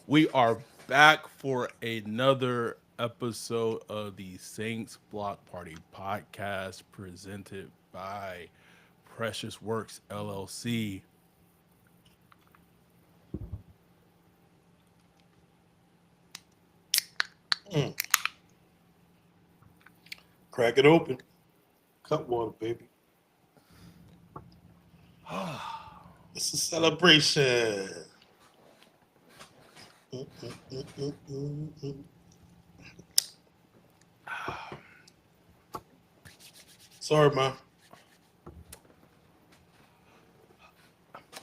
We are back for another episode of the Saints Block Party podcast presented by Precious Works LLC. Mm. Crack it open. Cup water, baby. It's a celebration. Mm, mm, mm, mm, mm, mm. Sorry, man.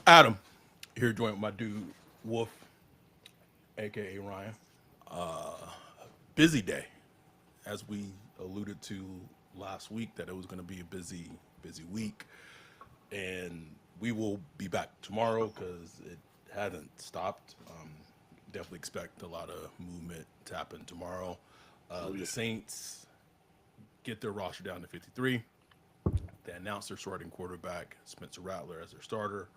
Adam, here joined with my dude Wolf, aka Ryan. Busy day, as we alluded to last week, that it was going to be a busy week, and we will be back tomorrow because it hasn't stopped. Definitely expect a lot of movement to happen tomorrow. Oh, The yeah. Saints get their roster down to 53. They announced their starting quarterback, Spencer Rattler, as their starter.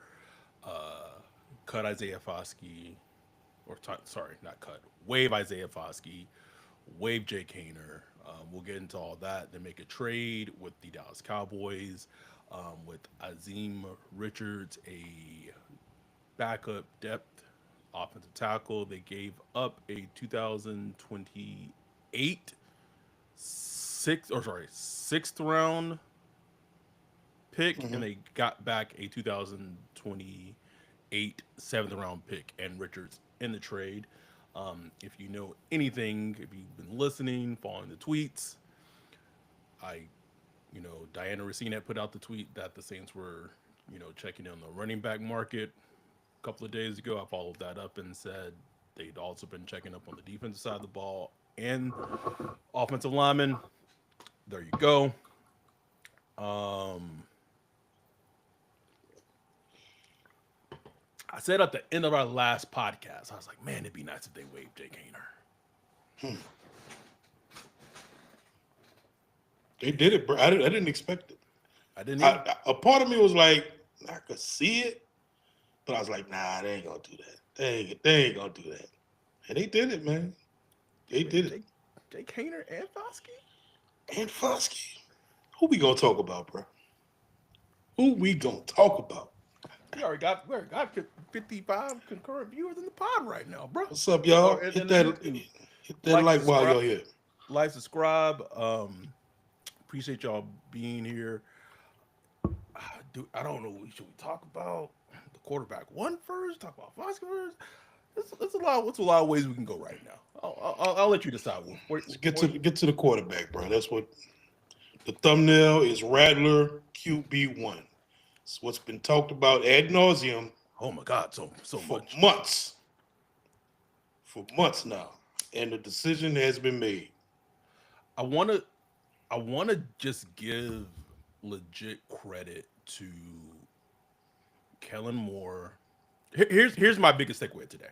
Cut Isaiah Foskey, sorry, not cut. Waive Isaiah Foskey. Waive Jake Hayner. We'll get into all that. Then make a trade with the Dallas Cowboys with Azim Richards, a backup depth offensive tackle. They gave up a 2028 sixth round pick, Mm-hmm. and they got back a 2028 seventh round pick and Richards in the trade. If you know anything, if you've been listening, following the tweets, I, Diana Racine put out the tweet that the Saints were, checking in the running back market a couple of days ago. I followed that up and said they'd also been checking up on the defensive side of the ball and offensive linemen. There you go. Um, I said at the end of our last podcast, I was like, man, it'd be nice if they waived Jake Hayner. Hmm. They did it, bro. I didn't expect it. I didn't either. A part of me was like, I could see it, but I was like, nah, they ain't gonna do that. They ain't gonna do that. And they did it, man. They They did waived it. Jake Hayner and Foskey. And Foskey. Who we gonna talk about, bro? Who we gonna talk about? We already got 55 concurrent viewers in the pod right now, bro. What's up, Or y'all? in the YouTube. Hit that Like, like while subscribe, y'all here. subscribe. Appreciate y'all being here. I don't know. Should we talk about the quarterback one first? Talk about Foskey first? It's a lot. What's a lot of ways we can go right now? I'll let you decide. Let's get to the quarterback, bro. That's what the thumbnail is. Rattler QB1. It's what's been talked about ad nauseum Oh my God, so for much. months. For months now, and the decision has been made. I wanna I wanna just give legit credit to Kellen Moore. Here's my biggest takeaway today.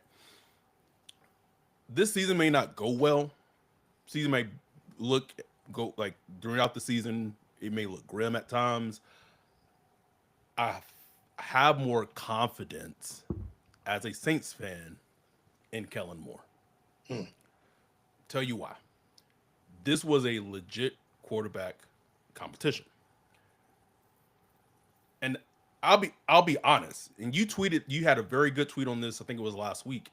This season may not go well. Season may look go like throughout the season. It may look grim at times. I have more confidence as a Saints fan in Kellen Moore. Hmm. Tell you why. This was a legit quarterback competition. And I'll be honest. And you had a very good tweet on this, I think it was last week.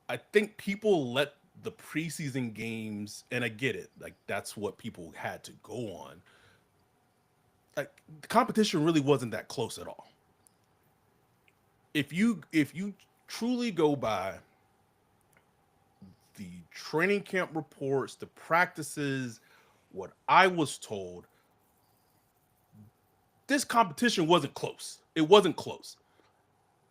I think people let the preseason games, and I get it, like that's what people had to go on. Like the competition really wasn't that close at all. If you truly go by the training camp reports, the practices, what I was told, this competition wasn't close. It wasn't close.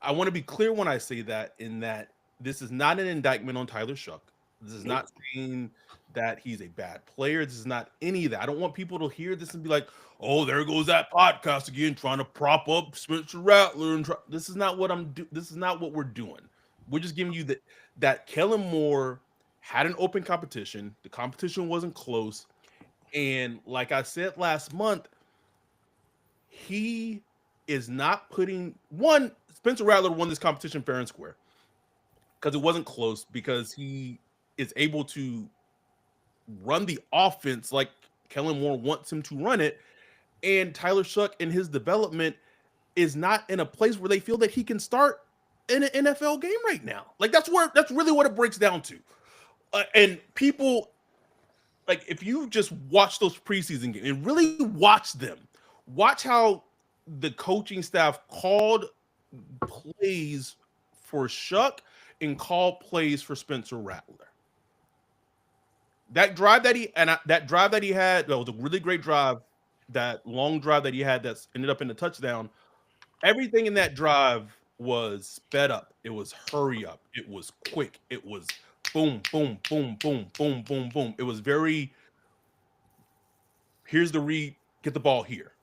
I want to be clear when I say that, in that this is not an indictment on Tyler Shuck. This is Nope. not saying that he's a bad player. This is not any of that. I don't want people to hear this and be like, "Oh, there goes that podcast again, trying to prop up Spencer Rattler." This is not what This is not what we're doing. We're just giving you that Kellen Moore had an open competition. The competition wasn't close, and like I said last month, he is not putting one. Spencer Rattler won this competition fair and square because it wasn't close, because he is able to run the offense like Kellen Moore wants him to run it, and Tyler Shuck in his development is not in a place where they feel that he can start in an NFL game right now. Like that's really what it breaks down to. And people, like, if you just watch those preseason games and really watch them, watch how the coaching staff called plays for Shuck and called plays for Spencer Rattler. That drive that he had, that was a really great drive. That long drive that he had that ended up in the touchdown. Everything in that drive was sped up. It was hurry up. It was quick. It was boom, boom, boom, boom, boom, boom, boom. It was very, here's the read, get the ball here.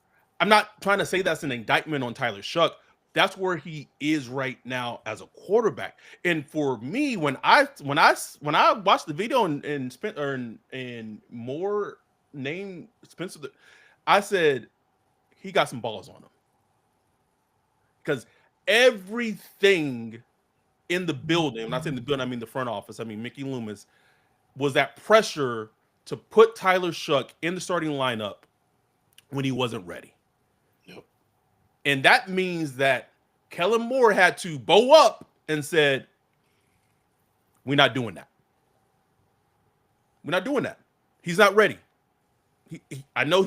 I'm not trying to say that's an indictment on Tyler Shuck. That's where he is right now as a quarterback. And for me, when I watched the video and Moore named Spencer, I said he got some balls on him, because everything in the building, I'm not saying the building, I mean the front office, I mean Mickey Loomis, was that pressure to put Tyler Shuck in the starting lineup when he wasn't ready. Yep. And that means that Kellen Moore had to bow up and said, we're not doing that. We're not doing that. He's not ready. I know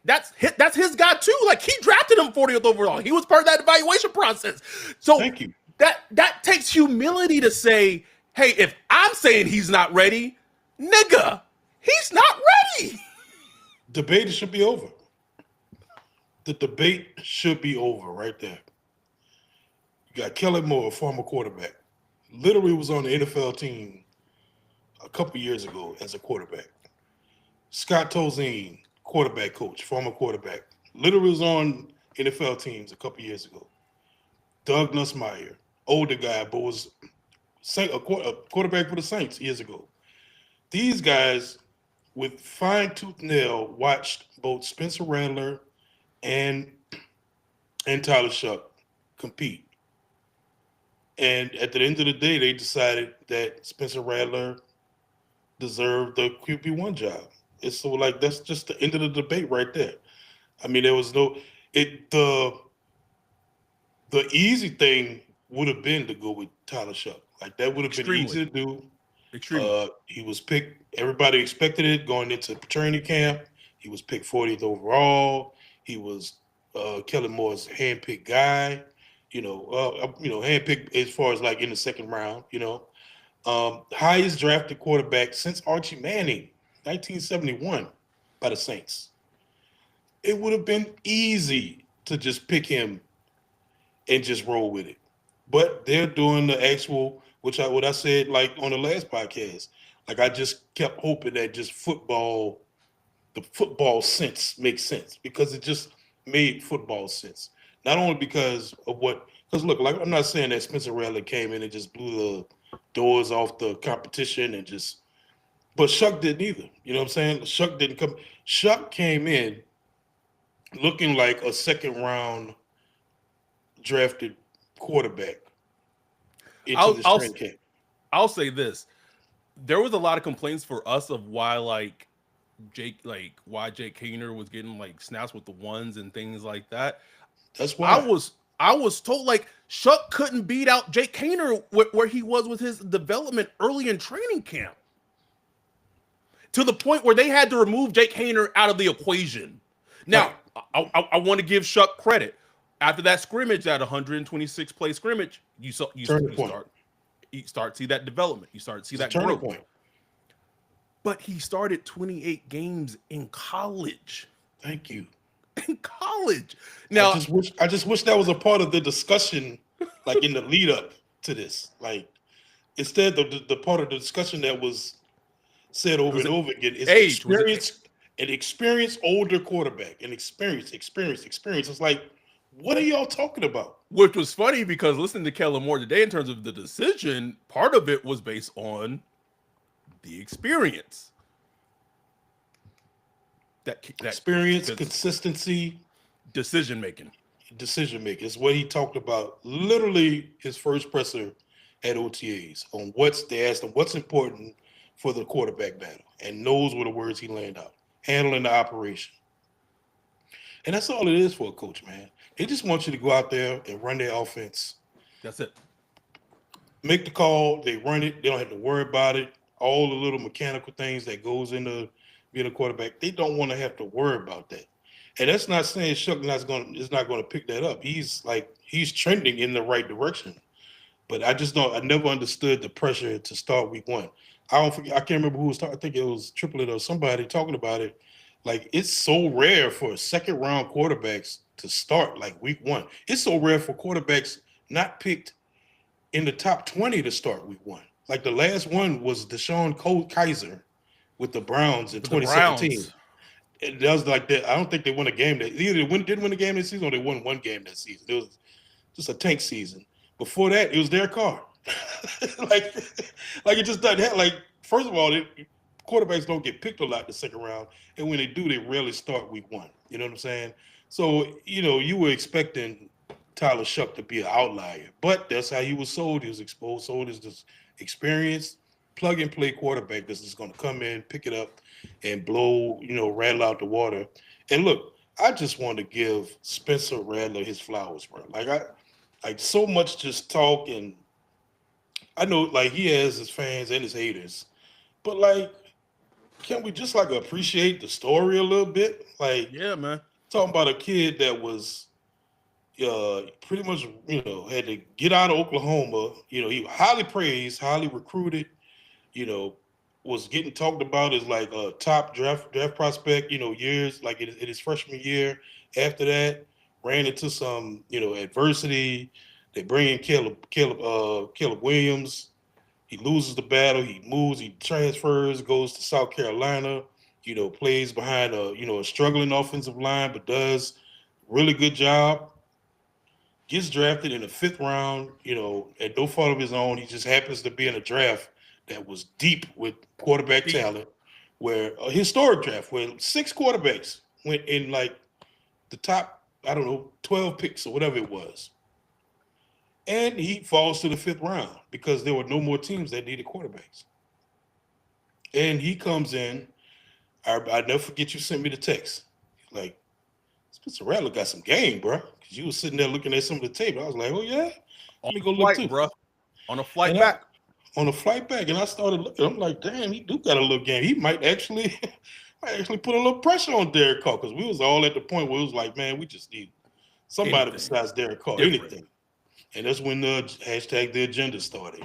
that's his guy too. Like, he drafted him 40th overall. He was part of that evaluation process. So Thank you. That takes humility to say, hey, if I'm saying he's not ready, nigga, he's not ready. Debate should be over. The debate should be over right there. You got Kellen Moore, a former quarterback, literally was on the NFL team a couple years ago as a quarterback. Scott Tolzien, quarterback coach, former quarterback, literally was on NFL teams a couple years ago. Doug Nussmeier, older guy, but was a quarterback for the Saints years ago. These guys, with fine-tooth nail, watched both Spencer Rattler and Tyler Shuck compete. And at the end of the day, they decided that Spencer Rattler deserved the QB1 job. It's so, like, that's just the end of the debate right there. I mean, there was the easy thing would have been to go with Tyler Shuck. Like, that would have been easy to do. Extremely. He was picked. Everybody expected it going into training camp. He was picked 40th overall. He was Kellen Moore's handpicked guy. Handpicked as far as like in the second round. Highest drafted quarterback since Archie Manning, 1971, by the Saints. It would have been easy to just pick him and just roll with it, but they're doing the actual. What I said, like, on the last podcast, like, I just kept hoping that just the football sense makes sense, because it just made football sense. Not only because look, like, I'm not saying that Spencer Rattler came in and just blew the doors off the competition but Shuck didn't either. You know what I'm saying? Shuck didn't come. Shuck came in looking like a second round drafted quarterback. I'll say this. There was a lot of complaints for us of why Jake Hayner was getting like snaps with the ones and things like that. That's why I was told, like, Shuck couldn't beat out Jake Hayner where he was with his development early in training camp, to the point where they had to remove Jake Hayner out of the equation. Now, I want to give Shuck credit. After that scrimmage, that 126 play scrimmage, you start to see that development. You start to see that growth. Point. But he started 28 games in college. Thank you. In college. Now, I just wish that was a part of the discussion, like, in the lead up to this. Like, instead of the part of the discussion that was said over and over again is age. An experienced older quarterback, an experience. It's like, what are y'all talking about? Which was funny, because listening to Kellen Moore today in terms of the decision, part of it was based on the experience. That experience, consistency, decision making. decision making. It's what he talked about. Literally, his first presser at OTAs on they asked him what's important for the quarterback battle, and those were the words he landed out: handling the operation. And that's all it is for a coach, man. They just want you to go out there and run their offense. That's it. Make the call, they run it, they don't have to worry about it. All the little mechanical things that goes into being a quarterback, they don't want to have to worry about that. And that's not saying Shuck is not going to pick that up. He's trending in the right direction. But I never understood the pressure to start week one. I can't remember who was talking. I think it was Triplet or somebody talking about it. Like, it's so rare for second round quarterbacks to start like week one. It's so rare for quarterbacks not picked in the top 20 to start week one. Like, the last one was Deshaun Kaiser with the Browns in 2017. It was like that. I don't think they won a game that either didn't win a game that season or they won one game that season. It was just a tank season. Before that, it was Derek Carr. like it just doesn't have, like, first of all, quarterbacks don't get picked a lot in the second round, and when they do, they rarely start week one. You know what I'm saying? So, you were expecting Tyler Shuck to be an outlier, but that's how he was sold. He was sold as this experienced plug-and-play quarterback that's just going to come in, pick it up, and blow, rattle out the water. And look, I just want to give Spencer Rattler his flowers, bro. Like so much just talk, and I know, like, he has his fans and his haters, but, like, can't we just, like, appreciate the story a little bit? Like, yeah, man. Talking about a kid that was pretty much, had to get out of Oklahoma. He was highly praised, highly recruited, was getting talked about as like a top draft prospect, years, like in his freshman year. After that, ran into some, adversity. They bring in Caleb Williams. He loses the battle. He moves. He transfers. Goes to South Carolina. Plays behind a struggling offensive line, but does really good job. Gets drafted in the 5th round. At no fault of his own. He just happens to be in a draft that was deep with quarterback talent, where a historic draft where 6 quarterbacks went in, like, the top, 12 picks or whatever it was. And he falls to the 5th round because there were no more teams that needed quarterbacks. And he comes in. I never forget, you sent me the text. Like, Spencer Rattler got some game, bro. Because you was sitting there looking at some of the tape. I was like, oh, yeah? Let me go look too. Bro. On a flight back. On a flight back. And I started looking. I'm like, damn, he do got a little game. He might actually put a little pressure on Derek Carr, because we was all at the point where it was like, man, we just need somebody besides Derek Carr, anything. And that's when the hashtag the agenda started.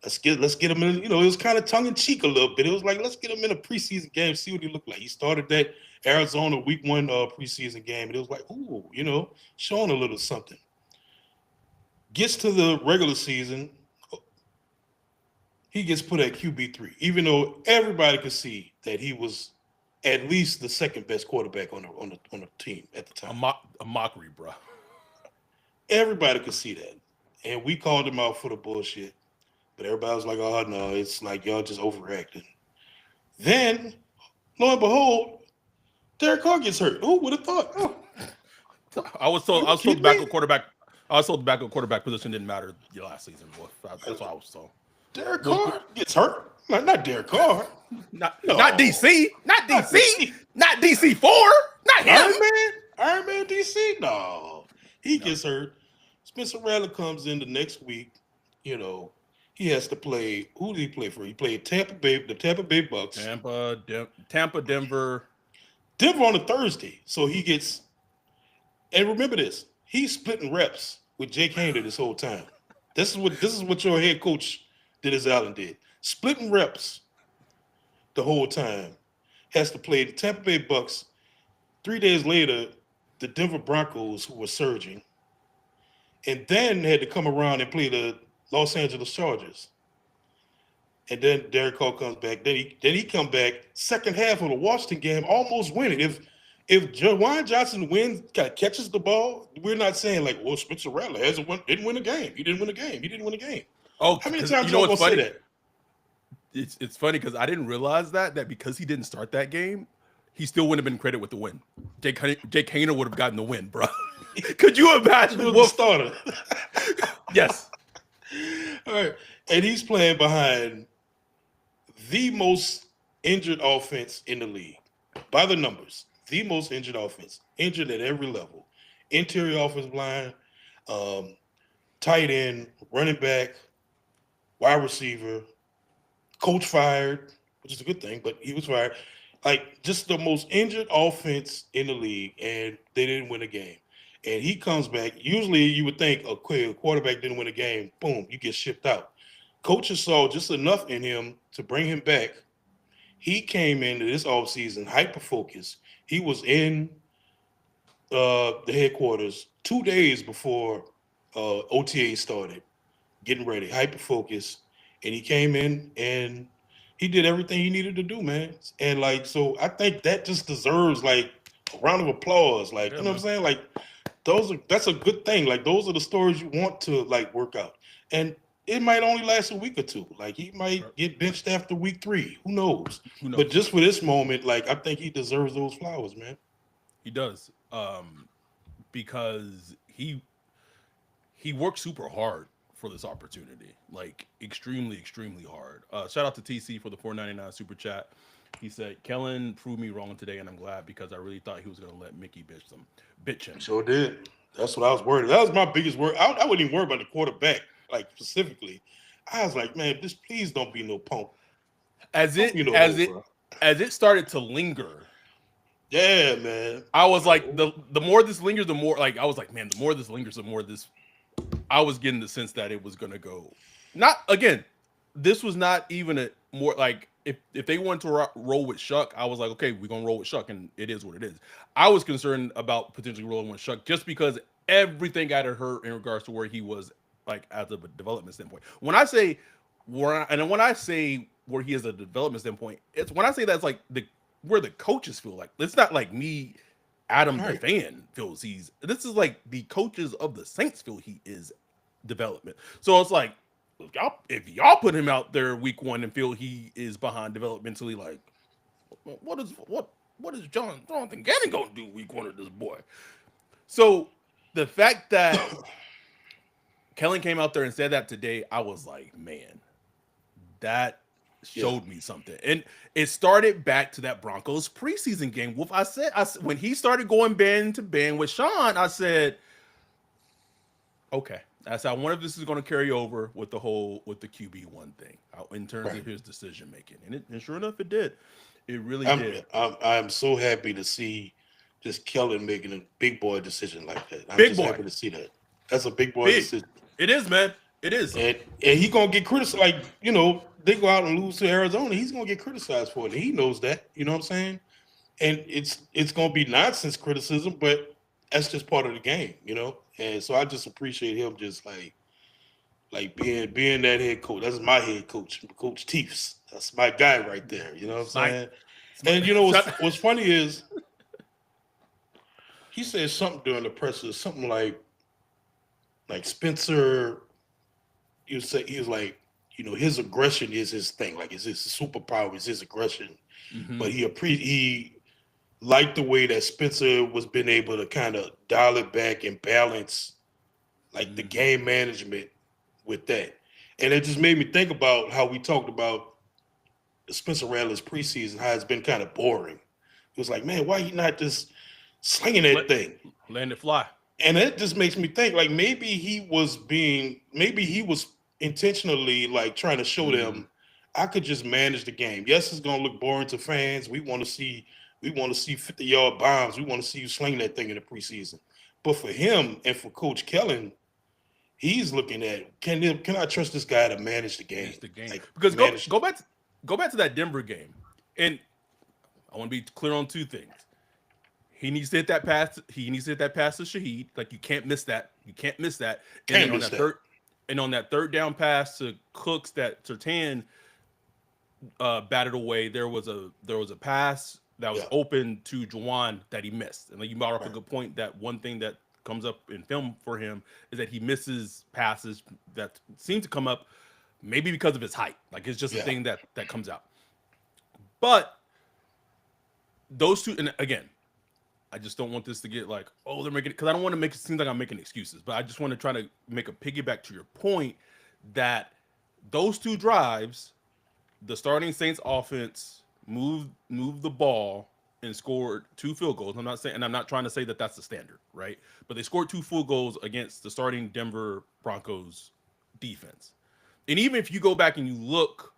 Let's get him in. It was kind of tongue in cheek a little bit. It was like, let's get him in a preseason game, see what he looked like. He started that Arizona week 1 preseason game, and it was like, ooh, showing a little something. Gets to the regular season, he gets put at QB3, even though everybody could see that he was at least the second best quarterback on the team at the time. A mockery, bro. Everybody could see that. And we called him out for the bullshit. But everybody was like, oh, no, it's like y'all just overacting. Then, lo and behold, Derek Carr gets hurt. Who would have thought? Oh. I was told the backup quarterback. I was told the backup quarterback position didn't matter last season. That's what I was told. Derek Carr gets hurt? Not Derek Carr. Not DC. Not DC. Not DC4. Not him. Iron Man DC? No. He gets hurt. Spencer Rattler comes in the next week. He has to play. Who did he play for? He played the Tampa Bay Bucks. Tampa, Denver. Denver on a Thursday. So he gets, and remember this, he's splitting reps with Jake Hayner this whole time. This is what your head coach Dennis Allen did. Splitting reps the whole time. Has to play the Tampa Bay Bucks. 3 days later, the Denver Broncos, who were surging, and then had to come around and play the Los Angeles Chargers. And then Derek Carr comes back. Then he come back second half of the Washington game, almost winning. If Jawan Johnson catches the ball, we're not saying like, well, Spencer Rattler didn't win a game. He didn't win a game. Oh, how many times y'all gonna say that? It's funny because I didn't realize that because he didn't start that game, he still wouldn't have been credited with the win. Jake Hayner would have gotten the win, bro. Could you imagine? He was the starter. Yes. All right. And he's playing behind the most injured offense in the league. By the numbers, the most injured offense. Injured at every level. Interior offensive line, tight end, running back, wide receiver, coach fired, which is a good thing, but he was fired. Like, just the most injured offense in the league, and they didn't win a game. And he comes back. Usually, you would think a quarterback didn't win a game. Boom, you get shipped out. Coaches saw just enough in him to bring him back. He came into this offseason hyper focused. He was in the headquarters 2 days before OTA started, getting ready, hyper focused, and he came in and he did everything he needed to do, man. And like, so I think that just deserves like a round of applause. Like, you know what I'm saying? Like, that's a good thing. Like, those are the stories you want to like work out. And it might only last a week or two. Like, he might get benched after week 3. Who knows? But just for this moment, like, I think he deserves those flowers, man. He does. Because he worked super hard for this opportunity, like extremely, extremely hard. Shout out to TC for the $4.99 super chat. He said, Kellen proved me wrong today, and I'm glad because I really thought he was going to let Mickey bitch him. Sure did. That's what I was worried. That was my biggest worry. I wouldn't even worry about the quarterback, like specifically. I was like, man, just please don't be no punk. As it started to linger. Yeah, man. I was like, the more this lingers, the more like I was like, man, the more this lingers, the more this. I was getting the sense that it was gonna go. Not again. This was not even a more like if they wanted to roll with Shuck, I was like, okay, we're gonna roll with Shuck, and it is what it is. I was concerned about potentially rolling with Shuck just because everything I had heard in regards to where he was like as of a development standpoint. When I say where he is a development standpoint, it's when I say that's like where the coaches feel like it's not like me. Adam the fan feels this is like the coaches of the Saints feel he is development. So it's like if y'all put him out there week 1 and feel he is behind developmentally, like what is Jonathan Gannon gonna do week 1 of this boy? So the fact that Kellen came out there and said that today, I was like, man, that showed me something. And it started back to that Broncos preseason game. I said when he started going band to band with Sean, I said, okay, that's how one of this is going to carry over with the QB1 thing in terms of his decision making. And sure enough, it did. It really did. I'm so happy to see just Kellen making a big boy decision like that. I'm happy to see that. That's a big boy decision. It is, man. It is. And he's going to get criticized. Like, you know, they go out and lose to Arizona. He's going to get criticized for it. And he knows that. You know what I'm saying? And it's going to be nonsense criticism, but that's just part of the game, you know? And so I just appreciate him just like being that head coach. That's my head coach, Coach Teefs. That's my guy right there. You know what I'm saying? And you know what's funny is he said something during the presser, something like Spencer. He was like, you know, his aggression is his thing. Like, it's his superpower, is his aggression. Mm-hmm. But he liked the way that Spencer was been able to kind of dial it back and balance like the game management with that. And it just made me think about how we talked about Spencer Rattler's preseason, how it's been kind of boring. It was like, man, why he not just slinging that thing? Letting it fly. And it just makes me think like maybe he was intentionally like trying to show them I could just manage the game. Yes, it's gonna look boring to fans. We want to see 50-yard bombs. We want to see you sling that thing in the preseason. But for him and for Coach Kellen, he's looking at can I trust this guy to manage the game? Like, because go back to that Denver game, and I want to be clear on 2 things. He needs to hit that pass. He needs to hit that pass to Shaheed. Like, you can't miss that. And on that third down pass to Cooks that Surtain batted away, there was a pass that was open to Juwan that he missed. And like you brought up a good point, that one thing that comes up in film for him is that he misses passes that seem to come up maybe because of his height. Like, it's just a thing that comes out. But those two, and again, I just don't want this to get like, oh, they're making it, because I don't want to make it seem like I'm making excuses, but I just want to try to make a piggyback to your point that those two drives, the starting Saints offense moved the ball and scored 2 field goals. I'm not saying, and I'm not trying to say that that's the standard, right? But they scored 2 field goals against the starting Denver Broncos defense. And even if you go back and you look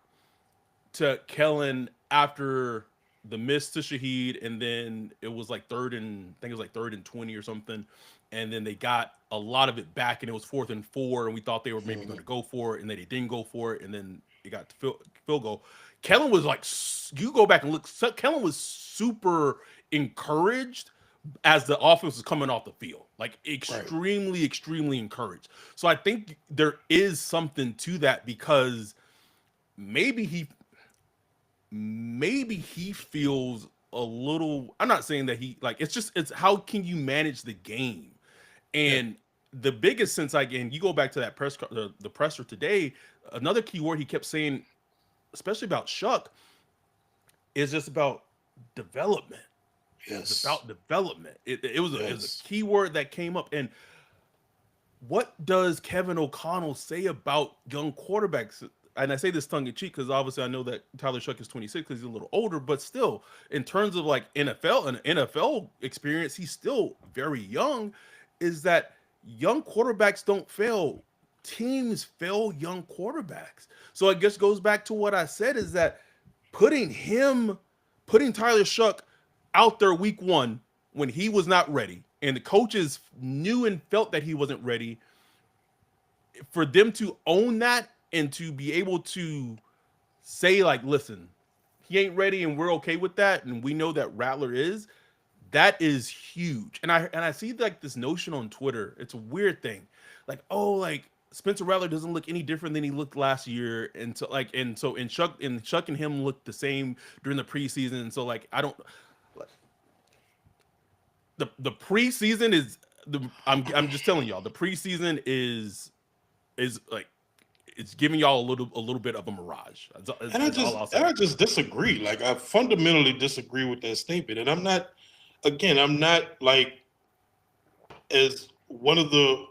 to Kellen after the miss to Shaheed, and then it was like I think it was like 3rd and 20 or something, and then they got a lot of it back, and it was 4th and 4, and we thought they were maybe going to go for it, and then they didn't go for it, and then it got to field goal. Kellen was like, you go back and look, Kellen was super encouraged as the offense was coming off the field, like extremely, extremely encouraged. So I think there is something to that, because maybe he feels a little, I'm not saying that he, like, it's how can you manage the game? And the biggest sense I get, you go back to that the presser today, another key word he kept saying, especially about Shuck, is just about development. Yes. It's about development. It was a key word that came up. And what does Kevin O'Connell say about young quarterbacks? And I say this tongue in cheek because obviously I know that Tyler Shuck is 26 because he's a little older, but still, in terms of like NFL experience, he's still very young. Is that young quarterbacks don't fail? Teams fail young quarterbacks. So I guess goes back to what I said, is that putting Tyler Shuck out there week 1 when he was not ready, and the coaches knew and felt that he wasn't ready, for them to own that and to be able to say, like, listen, he ain't ready and we're okay with that, and we know that Rattler is, that is huge. And I see like this notion on Twitter, it's a weird thing, like, oh, like Spencer Rattler doesn't look any different than he looked last year, and so like, and Chuck and him looked the same during the preseason, and so like, I don't, the preseason is I'm just telling y'all, the preseason is like, it's giving y'all a little bit of a mirage. And I just disagree. Like, I fundamentally disagree with that statement. And I'm not like, as one of the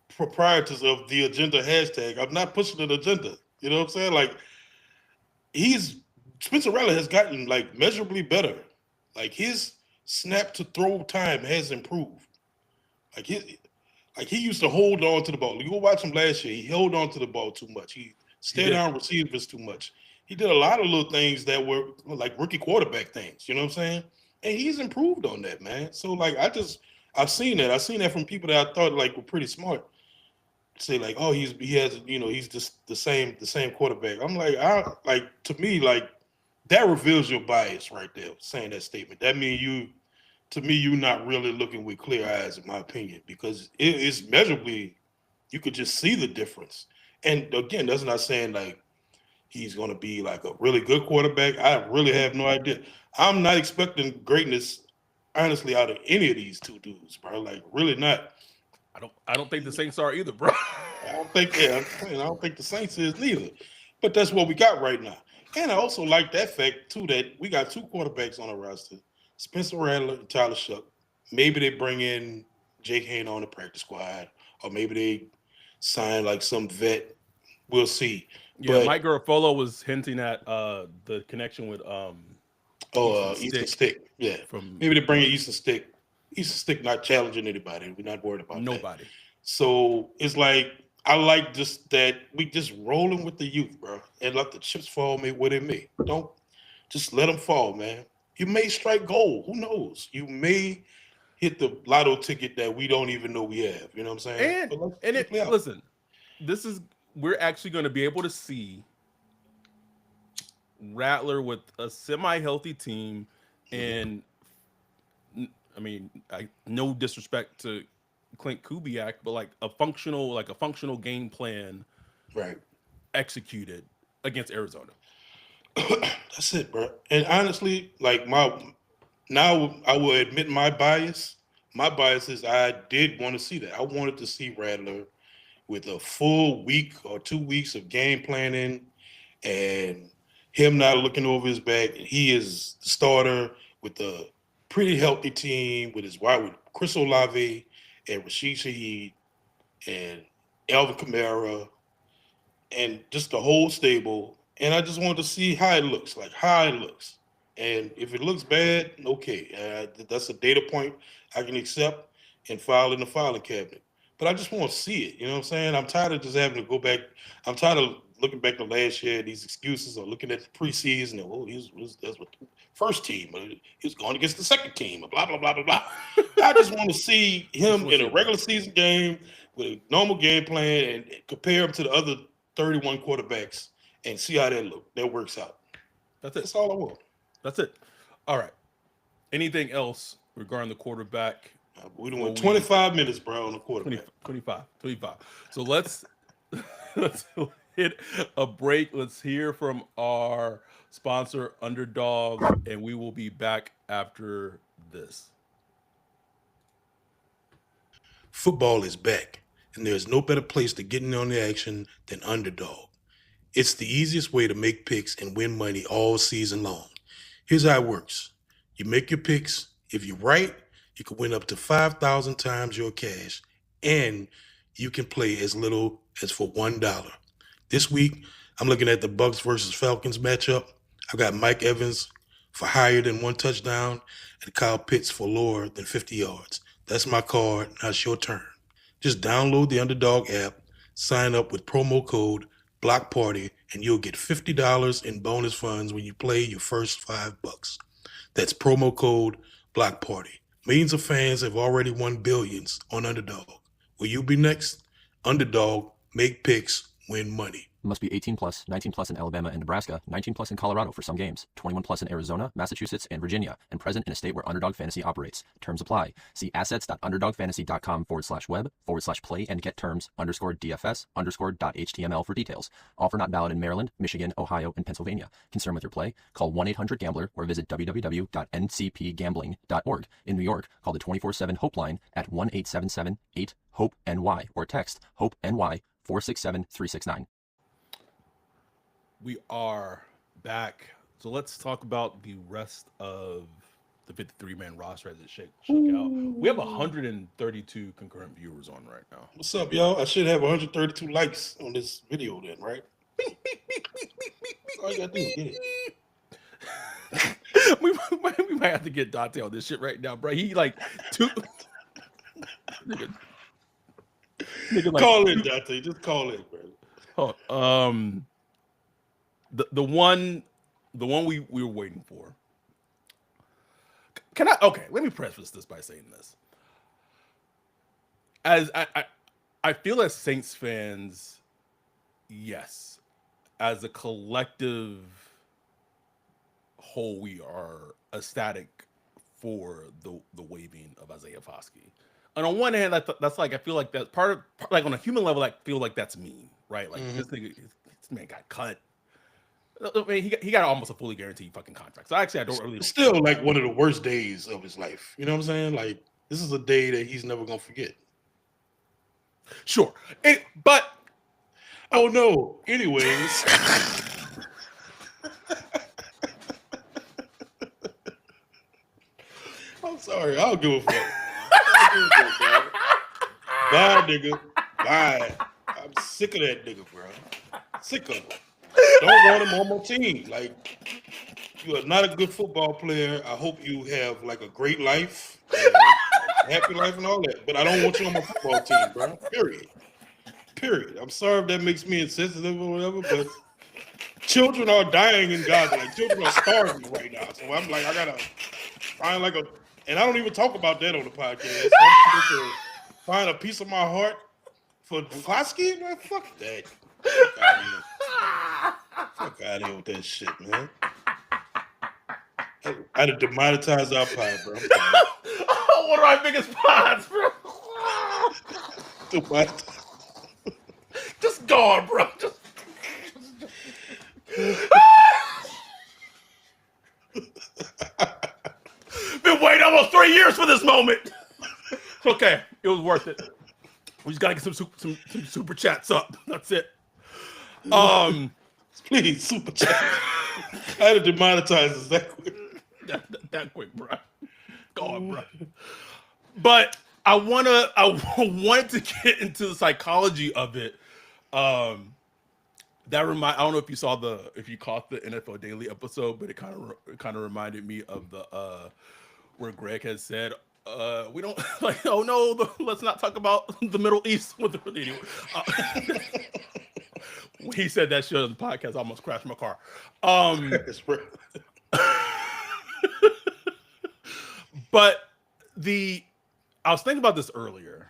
proprietors of the agenda hashtag, I'm not pushing an agenda. You know what I'm saying? Like, Spencer Rattler has gotten like measurably better. Like, his snap to throw time has improved. Like, he used to hold on to the ball. You go watch him last year. He held on to the ball too much. He stayed on receivers too much. He did a lot of little things that were like rookie quarterback things. You know what I'm saying? And he's improved on that, man. So like, I've seen that. I've seen that from people that I thought like were pretty smart. Say like, oh, he's just the same quarterback. I'm like, to me, like, that reveals your bias right there, saying that statement. That means you're not really looking with clear eyes, in my opinion, because it is measurably, you could just see the difference. And again, that's not saying like he's going to be like a really good quarterback. I really have no idea. I'm not expecting greatness, honestly, out of any of these two dudes, bro. Like, really not. I don't think the Saints are either, bro. I don't think the Saints is neither. But that's what we got right now. And I also like that fact too, that we got 2 quarterbacks on the roster, Spencer Rattler and Tyler Shuck. Maybe they bring in Jake Hayne on the practice squad, or maybe they sign like some vet. We'll see. Yeah, Mike Garafolo was hinting at the connection with Easton Stick. Yeah. Maybe they bring in Easton Stick. Easton Stick not challenging anybody. We're not worried about nobody. That. So it's like, I like just that we just rolling with the youth, bro, and let the chips fall where they may. Don't just let them fall, man. You may strike gold. Who knows? You may hit the lotto ticket that we don't even know we have. You know what I'm saying? Listen, we're actually going to be able to see Rattler with a semi-healthy team, and I mean, no disrespect to Clint Kubiak, but like a functional game plan, right, executed against Arizona. That's it, bro. And honestly, like, now I will admit my bias. My bias is I did want to see that. I wanted to see Rattler with a full week or 2 weeks of game planning, and him not looking over his back. He is the starter with the pretty healthy team with his wide with Chris Olave and Rashid Shaheed and Alvin Kamara and just the whole stable. And I just wanted to see how it looks, And if it looks bad, okay, that's a data point I can accept and file in the filing cabinet. But I just want to see it. You know what I'm saying? I'm tired of just having to go back. I'm tired of looking back to last year, these excuses, or looking at the preseason, and that's what the first team, but he was going against the second team, blah, blah, blah, blah, blah. I just want to see him in a regular season game with a normal game plan and compare him to the other 31 quarterbacks and see how that works out. That's it. That's all I want. That's it. All right. Anything else regarding the quarterback? We done went 25 minutes, bro, on the quarterback. 25. So let's hit a break. Let's hear from our sponsor, Underdog, and we will be back after this. Football is back, and there's no better place to get in on the action than Underdog. It's the easiest way to make picks and win money all season long. Here's how it works. You make your picks. If you're right, you can win up to 5,000 times your cash, and you can play as little as for $1. This week, I'm looking at the Bucs versus Falcons matchup. I've got Mike Evans for higher than 1 touchdown and Kyle Pitts for lower than 50 yards. That's my card. Now it's your turn. Just download the Underdog app, sign up with promo code BLOCKPARTY, and you'll get $50 in bonus funds when you play your first $5. That's promo code BLOCKPARTY. Millions of fans have already won billions on Underdog. Will you be next? Underdog, make picks, win money. Must be 18 plus, 19 plus in Alabama and Nebraska, 19 plus in Colorado for some games, 21 plus in Arizona, Massachusetts, and Virginia, and present in a state where Underdog Fantasy operates. Terms apply. See assets.underdogfantasy.com/web/play and get terms _DFS_.html for details. Offer not valid in Maryland, Michigan, Ohio, and Pennsylvania. Concerned with your play? Call 1-800-GAMBLER or visit www.ncpgambling.org. In New York, call the 24/7 Hope line at 1-877-8-HOPE-NY or text HOPE-NY 467-369. We are back. So let's talk about the rest of the 53-man roster as it shook out. We have 132 concurrent viewers on right now. What's up, y'all? I should have 132 likes on this video then, right? All you gotta do is get it. we might have to get Dante on this shit right now, bro. He like two. nigga, like, call in, Dante. Just call in, bro. The one we were waiting for. Can I? Okay, let me preface this by saying this. As I feel as Saints fans, yes, as a collective whole, we are ecstatic for the waiving of Isaiah Foskey. And on one hand, that's like I feel like that's part of like on a human level, I feel like that's mean, right? Like this man got cut. I mean, he got almost a fully guaranteed fucking contract. So actually, I don't really. Still, like one of the worst days of his life. You know what I'm saying? Like this is a day that he's never gonna forget. Sure, but oh no. Anyways, I'm sorry. I'll give a fuck. Bye, nigga. Bye. I'm sick of that nigga, bro. Sick of him. Don't want him on my team. Like, you are not a good football player. I hope you have like a great life, happy life, and all that. But I don't want you on my football team, bro. Period. I'm sorry if that makes me insensitive or whatever, but children are dying in Gaza. Like, children are starving right now. So I'm like, I gotta find like and I don't even talk about that on the podcast. So I'm supposed to find a piece of my heart for Foskey, man. Fuck that. Fuck out of here with that shit, man. I'd have demonetized our pod, bro. One of my biggest pods, bro. Just gone, bro. Been waiting almost 3 years for this moment. Okay, it was worth it. We just gotta get some super chats up. That's it. Please, super chat. I had to demonetize this that quick. That quick, bro. God, bro. But I wanted to get into the psychology of it. I don't know if you caught the NFL Daily episode, but it kind of reminded me of the where Greg has said, we don't like, oh no, let's not talk about the Middle East with the anyway. He said that shit on the podcast. I almost crashed my car. But I was thinking about this earlier,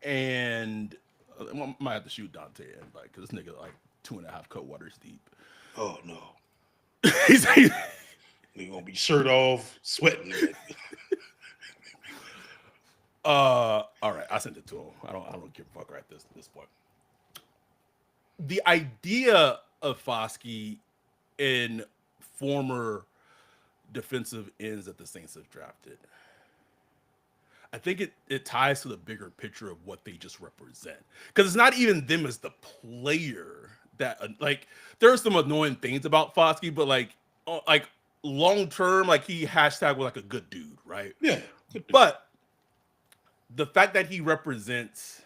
and I might have to shoot Dante in, like, because this nigga like 2.5 cold waters deep. Oh no. He's gonna be shirt off, sweating. All right, I sent it to him. I don't give a fuck right at this point. The idea of Foskey in former defensive ends that the Saints have drafted, I think it ties to the bigger picture of what they just represent. Because it's not even them as the player that like there are some annoying things about Foskey, but like long term, like he hashtag was like a good dude, right? Yeah. But the fact that he represents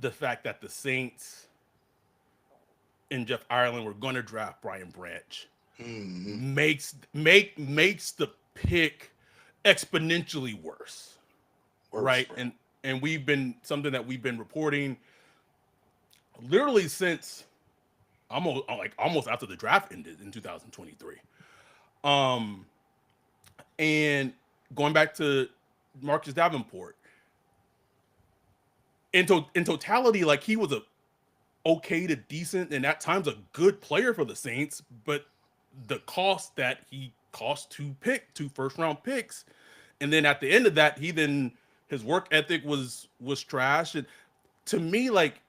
the fact that the Saints and Jeff Ireland were going to draft Brian Branch makes the pick exponentially worse, right? Bro. And we've been something that we've been reporting literally since almost after the draft ended in 2023. And going back to Marcus Davenport, in totality, like he was a okay to decent and at times a good player for the Saints, but the cost that he cost two first round picks, and then at the end of that, his work ethic was trash. And to me, like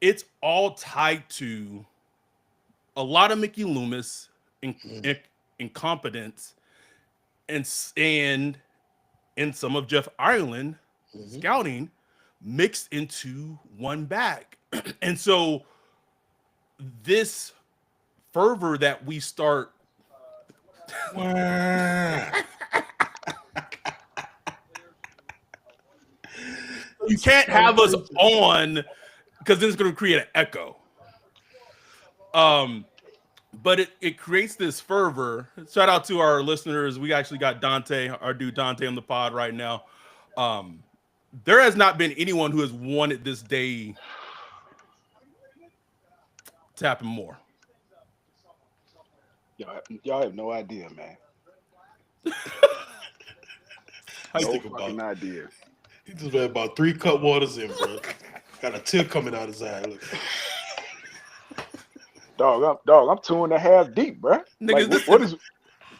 it's all tied to a lot of Mickey Loomis incompetence and some of Jeff Ireland scouting mixed into one bag. And so this fervor that we start you can't have us on because then it's going to create an echo. But it creates this fervor. Shout out to our listeners. We actually got Dante, our dude Dante, on the pod right now. There has not been anyone who has wanted this day to happen more. Y'all have no idea, man. No fucking idea. He just had about 3 cup waters in, bro. Got a tear coming out his eye. Look. Dog, I'm 2.5 deep, bro. Nigga, Like, what is?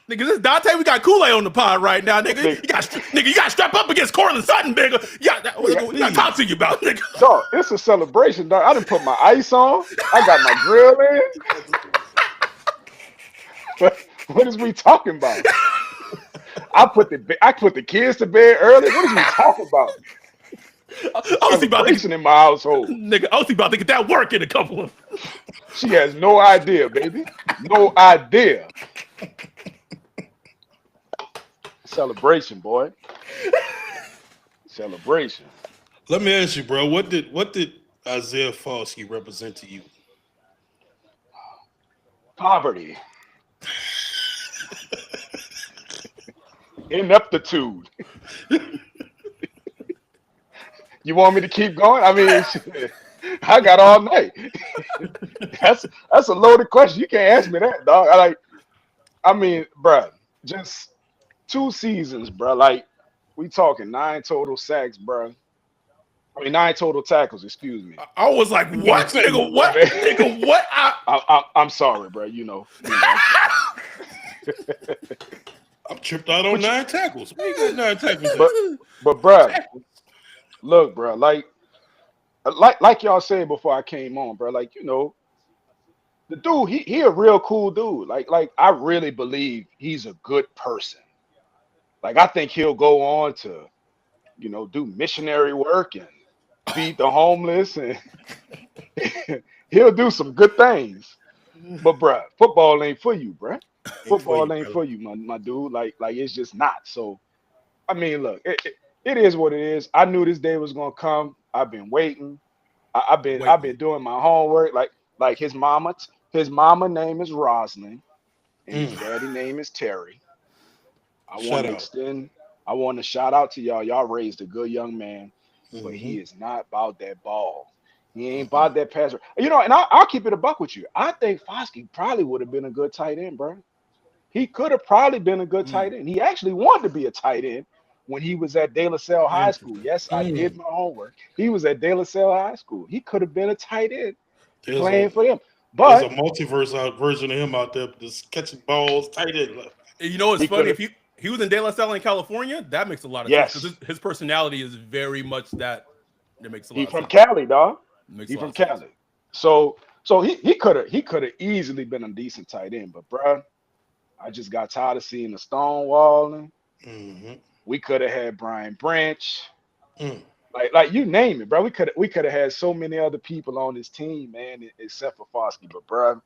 Nigga, this is Dante. We got Kool-Aid on the pod right now, nigga. You got to strap up against Cortland Sutton, nigga. We got to talk to you about, nigga. Dog, it's a celebration, dog. I done put my ice on. I got my grill in. What is we talking about? I put the kids to bed early. What is we talking about? I was about in my household. Nigga, I was about to get that work in a couple of. She has no idea, baby. No idea. Celebration, boy. Celebration. Let me ask you, bro. What did Isaiah Foskey represent to you? Poverty. Ineptitude. You want me to keep going? I mean, I got all night. That's a loaded question. You can't ask me that, dog. I mean, bruh, just 2 seasons, bruh. Like, we talking 9 total sacks, bruh. I mean, 9 total tackles, excuse me. I was like, what? Nigga, what? Nigga, what? I'm sorry, bruh. You know. I'm tripped out on 9 tackles. We got 9 tackles. But bruh, look, bruh, like y'all said before I came on, bruh, like, you know, the dude, he a real cool dude. Like I really believe he's a good person. Like, I think he'll go on to, you know, do missionary work and feed the homeless, and he'll do some good things. But bruh, football ain't for you, bruh. Football ain't for you, my dude. Like it's just not. So I mean, look, it is what it is. I knew this day was gonna come. I've been waiting. I've been doing my homework. Like his mama name is Roslyn, and his daddy name is Terry. I want to shout out to y'all. Y'all raised a good young man, but he is not about that ball. He ain't about that passer. You know, and I'll keep it a buck with you. I think Foskey probably would have been a good tight end, bro. He could have probably been a good tight end. He actually wanted to be a tight end when he was at De La Salle High School. Yes, I did my homework. He was at De La Salle High School. He could have been a tight end playing for them. But there's a multiverse version of him out there just catching balls, tight end. You know, it's funny. If he was in De La Salle in California, that makes a lot of sense. Because his personality is very much that. It makes a lot of sense. He's from Cali, dog. He's from Cali. So he could have easily been a decent tight end. But, bro, I just got tired of seeing the stonewalling. We could have had Brian Branch. Like you name it, bro. We could have had so many other people on this team, man, except for Foskey. But, bro,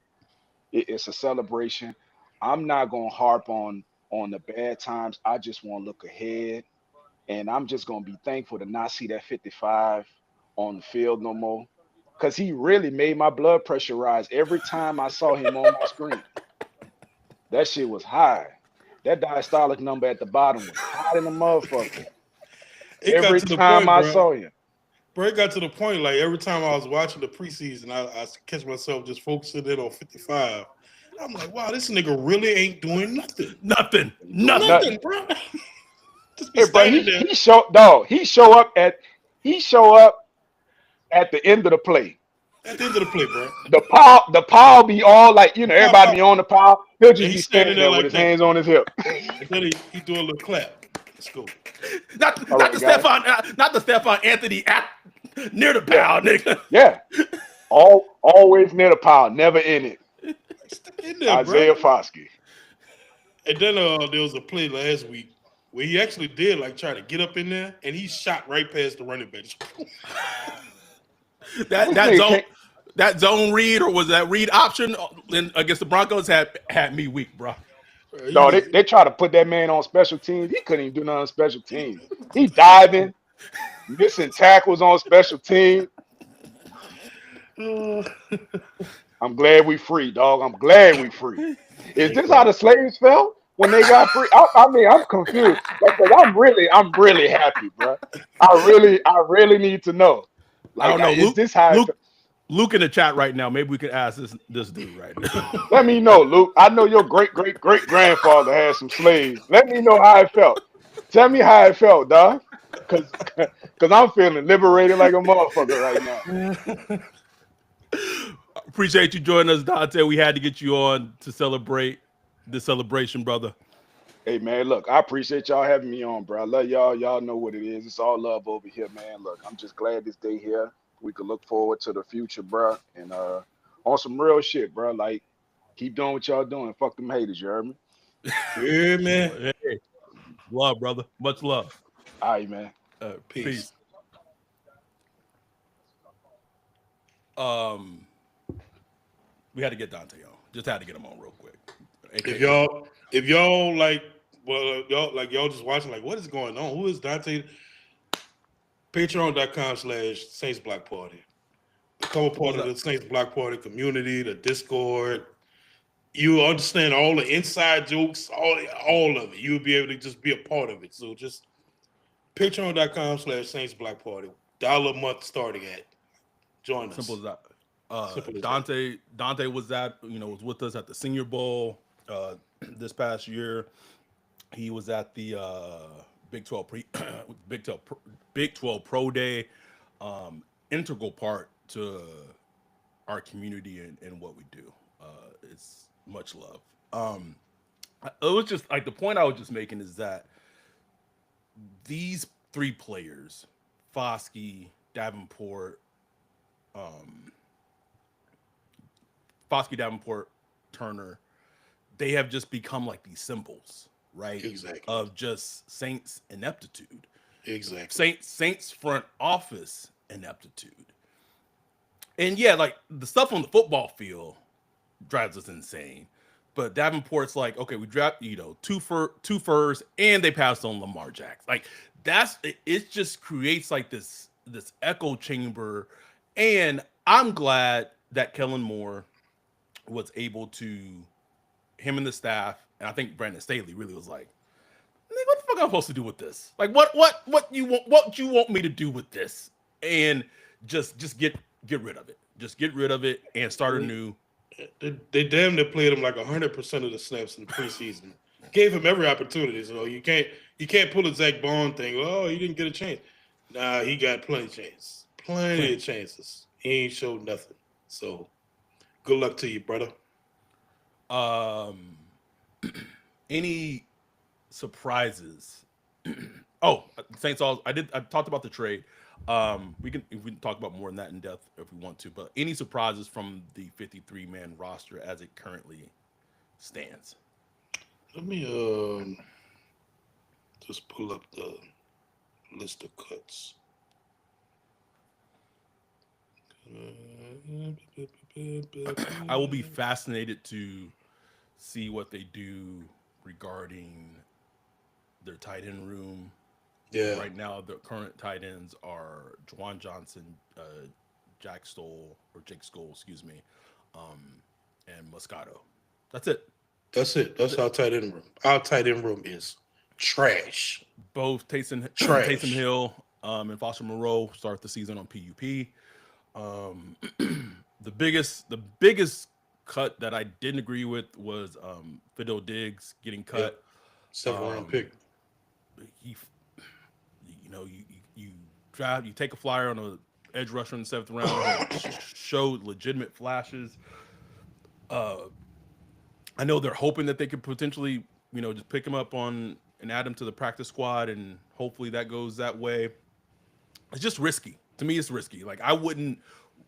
it's a celebration. I'm not gonna harp on the bad times. I just want to look ahead, and I'm just gonna be thankful to not see that 55 on the field no more, because he really made my blood pressure rise every time I saw him on my screen. That shit was high. That diastolic number at the bottom was hot in the motherfucker. Every time I saw him. Bro, it got to the point, like, every time I was watching the preseason, I catch myself just focusing in on 55. I'm like, wow, this nigga really ain't doing nothing. Nothing, bro. Hey, bro, he show up at the end of the play. At the end of the play, bro. The pile be all like, you know, everybody be on the pile. He'll just be standing there like with his hands on his hip. And then he do a little clap. Let's go. Not the Stephon Anthony near the pile, nigga. Yeah. Always near the pile, never in it. In there, Isaiah Foskey. And then there was a play last week where he actually did like try to get up in there, and he shot right past the running back. that zone read, or was that read option against the Broncos had me weak, bro. No, they try to put that man on special teams. He couldn't even do nothing on special teams. He diving, missing tackles on special teams. I'm glad we free, dog. I'm glad we free. Is this how the slaves felt when they got free? I mean, I'm confused because I'm really happy, bro. I really need to know. Like, I don't know. Is this how? Luke in the chat right now. Maybe we could ask this dude right now. Let me know, Luke. I know your great grandfather had some slaves. Let me know how it felt. Tell me how it felt, dog. Cause I'm feeling liberated like a motherfucker right now. Appreciate you joining us, Dante. We had to get you on to celebrate the celebration, brother. Hey, man, look, I appreciate y'all having me on, bro. I love y'all. Y'all know what it is. It's all love over here, man. Look, I'm just glad this day here. We could look forward to the future, bro. And on some real shit, bro. Like, keep doing what y'all doing. Fuck them haters, you heard me? Yeah, man. Hey, love, brother. Much love. All right, man. Peace. We had to get Dante on. Just had to get him on real quick. If y'all like, well, y'all just watching, like, what is going on? Who is Dante? Patreon.com/Saints Block Party. Become a part of the Saints Block Party community, the Discord. You understand all the inside jokes, all of it. You'll be able to just be a part of it. So just Patreon.com/Saints Block Party. $1 a month starting at. Join us. Simple as that. Dante was was with us at the Senior Bowl this past year. He was at the Big 12 Pro Day. Integral part to our community and what we do. It's much love. It was just like the point I was just making is that these three players, Foskey, Davenport, Turner, they have just become like these symbols, right? Exactly. Of just Saints ineptitude. Exactly. Saints front office ineptitude. And yeah, like the stuff on the football field drives us insane. But Davenport's like, okay, we dropped, two firsts, and they passed on Lamar Jackson. Like it just creates like this echo chamber. And I'm glad that Kellen Moore was able to, him and the staff, and I think Brandon Staley really was like, what the fuck am I supposed to do with this? Like what you want me to do with this? And just get rid of it. Just get rid of it and start anew. They damn near played him like 100% of the snaps in the preseason. Gave him every opportunity. So you can't pull a Zach Bond thing. Oh, he didn't get a chance. Nah, he got plenty of chances. Plenty of chances. He ain't showed nothing. So good luck to you, brother. Any surprises? Oh, Saints. I talked about the trade. We can talk about more than that in depth if we want to. But any surprises from the 53-man roster as it currently stands? Let me just pull up the list of cuts. I will be fascinated to see what they do regarding their tight end room. Yeah. Right now, the current tight ends are Juwan Johnson, Jake Stoll, excuse me, and Moscato. That's it. That's our tight end room. Our tight end room is trash. Both Taysom Hill and Foster Moreau start the season on PUP. The biggest cut that I didn't agree with was Fiddle Diggs getting cut. 7th round pick. You take a flyer on a edge rusher in the 7th round, showed legitimate flashes. I know they're hoping that they could potentially, just pick him up and add him to the practice squad, and hopefully that goes that way. It's just risky. To me, it's risky. Like I wouldn't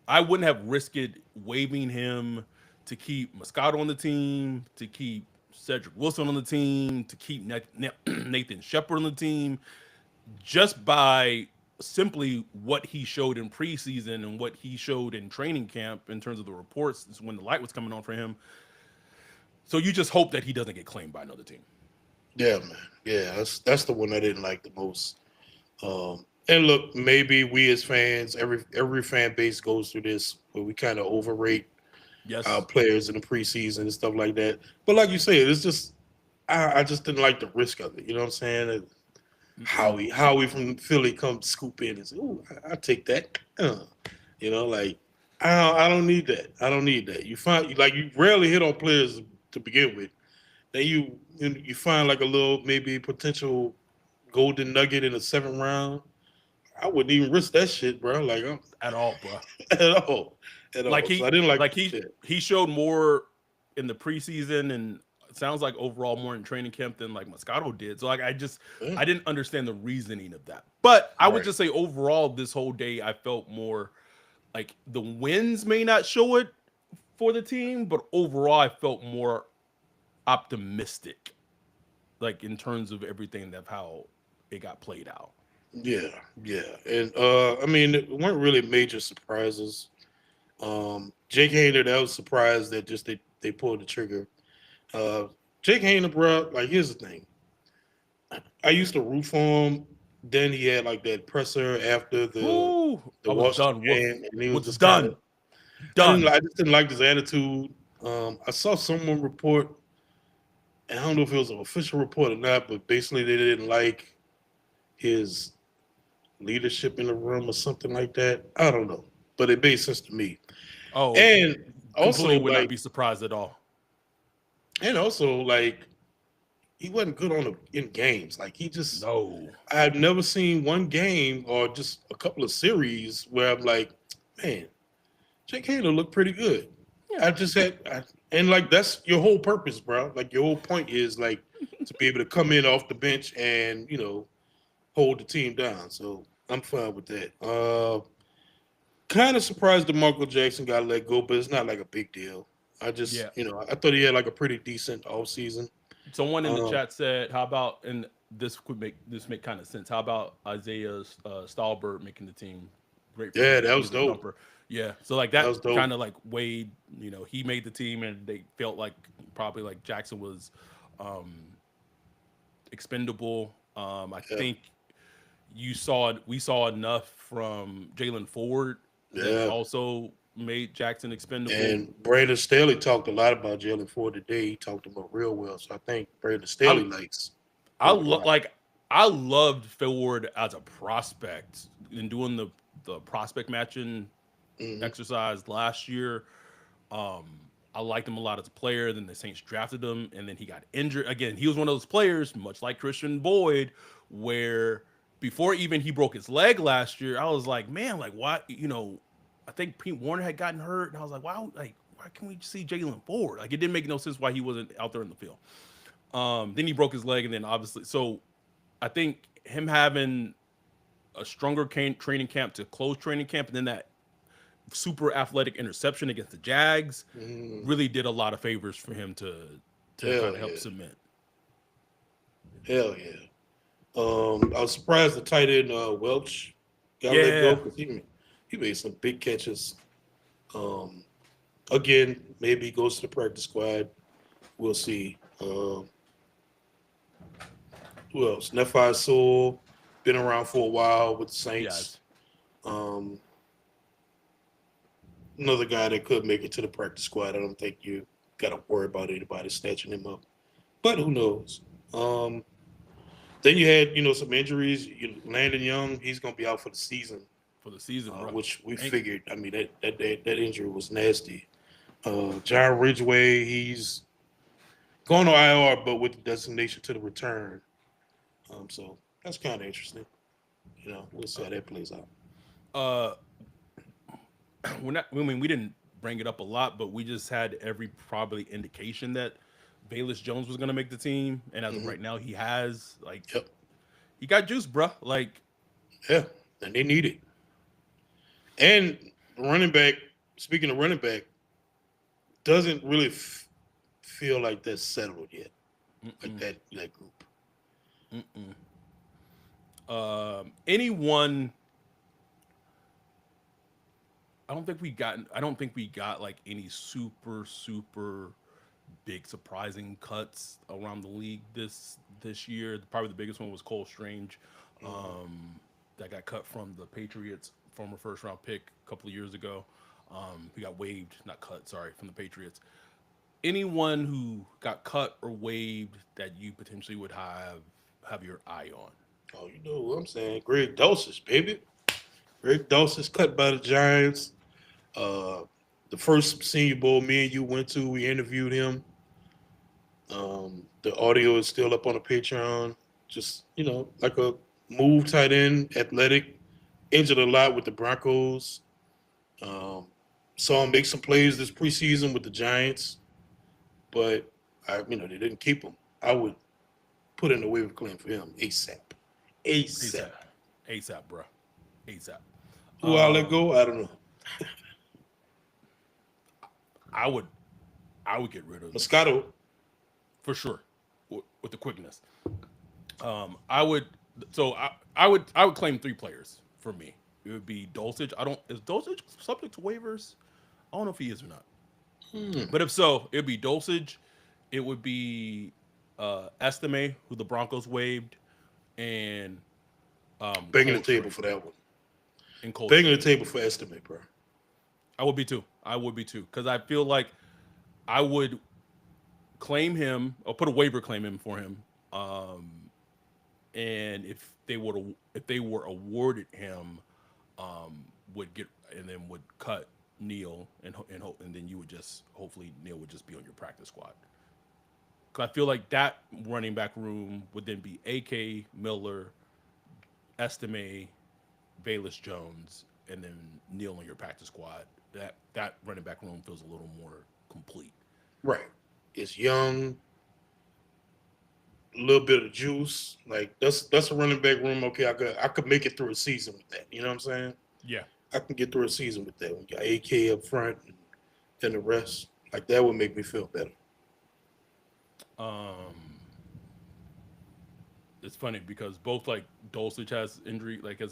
have risked waiving him to keep Moscato on the team, to keep Cedric Wilson on the team, to keep Nathan Shepard on the team, just by simply what he showed in preseason and what he showed in training camp in terms of the reports when the light was coming on for him. So you just hope that he doesn't get claimed by another team. Yeah, man. Yeah, that's the one I didn't like the most. And look, maybe we as fans, every fan base goes through this, where we kind of overrate our players in the preseason and stuff like that. But like you said, it's just I just didn't like the risk of it. You know what I'm saying? Howie from Philly come scoop in and say, "Ooh, I take that." Like I don't need that. I don't need that. You rarely hit on players to begin with. Then you find like a little maybe potential golden nugget in the 7th round. I wouldn't even risk that shit, bro. Like at all, bro. At all. Like so I didn't like he showed more in the preseason, and it sounds like overall more in training camp than like Moscato did. So like I didn't understand the reasoning of that. But I would just say overall this whole day I felt more like the wins may not show it for the team, but overall I felt more optimistic, like in terms of everything of how it got played out. Yeah. And I mean, it weren't really major surprises. Jake Hayner, that was surprised that just they pulled the trigger. Jake Hayner, bro, like here's the thing. I used to root for him. Then he had like that presser after the Washington game, and he was just done. I just didn't like his attitude. I saw someone report, and I don't know if it was an official report or not, but basically they didn't like his leadership in the room or something like that. I don't know, but it made sense to me. Oh, and also would not be surprised at all. And also, like, he wasn't good in games. Like, I've never seen one game or just a couple of series where I'm like, man, Jake Hayner looked pretty good. Yeah. And like, that's your whole purpose, bro. Like, your whole point is like to be able to come in off the bench and, hold the team down. So I'm fine with that. Kind of surprised that Marco Jackson got let go, but it's not like a big deal. I just, I thought he had like a pretty decent offseason. Someone in the chat said, how about, and this make kind of sense, how about Isaiah Stallbird making the team great. Yeah, that He was a dope. thumper. Yeah, so like That that was dope. kind of like Wade, he made the team, and they felt like probably like Jackson was um, expendable. I Yeah. think we saw enough from Jalen Ford that Yeah. also made Jackson expendable. And Brandon Staley talked a lot about Jalen Ford today. He talked about real well. So I think Brandon Staley I likes I Ford a lo- lot. like I loved Ford as a prospect in doing the prospect matching Hmm. exercise last year. Um, I liked him a lot as a player. Then the Saints drafted him, and then he got injured again. He was one of those players, much like Christian Boyd, where before even he broke his leg last year, I was like, man, like why? I think Pete Warner had gotten hurt, and I was like, wow, like why can we see Jalen Ford? Like it didn't make no sense why he wasn't out there in the field. Then he broke his leg, and then obviously, so I think him having a stronger training camp to close training camp, and then that super athletic interception against the Jags Mm, really did a lot of favors for him to kind hell of help yeah. cement. Hell yeah. I was surprised the tight end Welch got let go Yeah, because he made some big catches. Um, again, maybe he goes to the practice squad. We'll see. Who else? Nephi Sewell, been around for a while with the Saints. yes. Um, another guy that could make it to the practice squad. I don't think you got to worry about anybody snatching him up. But who knows? Then you had, some injuries. Landon Young, he's going to be out for the season, For the season, bro. which we Ain't, figured. I mean, that injury was nasty. John Ridgeway, he's going to IR, but with the designation to the return. So that's kind of interesting. We'll see how that plays out. uh, we're not. I mean, we didn't bring it up a lot, but we just had every probably indication that Bayless Jones was going to make the team, and as of Hmm. right now, he has. Like, Yep. he got juice, bro. Like, Yeah. And they need it. And running back, speaking of running back, doesn't really feel like that's settled yet. Like mm-mm, that group. mm-mm. Anyone I don't think we got like any super big surprising cuts around the league this year. Probably the biggest one was Cole Strange, Mhm. that got cut from the Patriots, former first round pick a couple of years ago. He got waived, not cut, sorry, from the Patriots. Anyone who got cut or waived that you potentially would have your eye on? Oh, you know what I'm saying? Greg Dulcich, baby. Greg Dulcich cut by the Giants. Uh, the first Senior Bowl me and you went to, we interviewed him. The audio is still up on the Patreon. Just, like a move tight end, athletic, injured a lot with the Broncos. Um, saw him make some plays this preseason with the Giants, but they didn't keep him. I would put in a waiver claim for him ASAP. ASAP. ASAP, ASAP, bro, ASAP. Who I'll let Um, go? I don't know. I would I would get rid of Moscato. for sure with the quickness. I would I would claim three players for me. It would be Dulcich. I don't Is Dulcich subject to waivers? I don't know if he is or not. Hmm. But if so, it would be Dulcich. It would be Estime, who the Broncos waived, and Banging the Cole table Strange. for that one. And Cole Banging the Strange. table for estimate, bro. I would be too. I would be too. Because I feel like I would claim him or put a waiver claim in for him. And if they were awarded him, would get and then would cut Neil and then you would just hopefully Neil would just be on your practice squad. Because I feel like that running back room would then be AK Miller, Estime, Bayless Jones, and then Neil on your practice squad. That running back room feels a little more complete. Right. It's young, a little bit of juice. Like that's a running back room. Okay, I could make it through a season with that. You know what I'm saying? Yeah. I can get through a season with that. We got AK up front and the rest. Like that would make me feel better. Um, it's funny because both like Dulcich has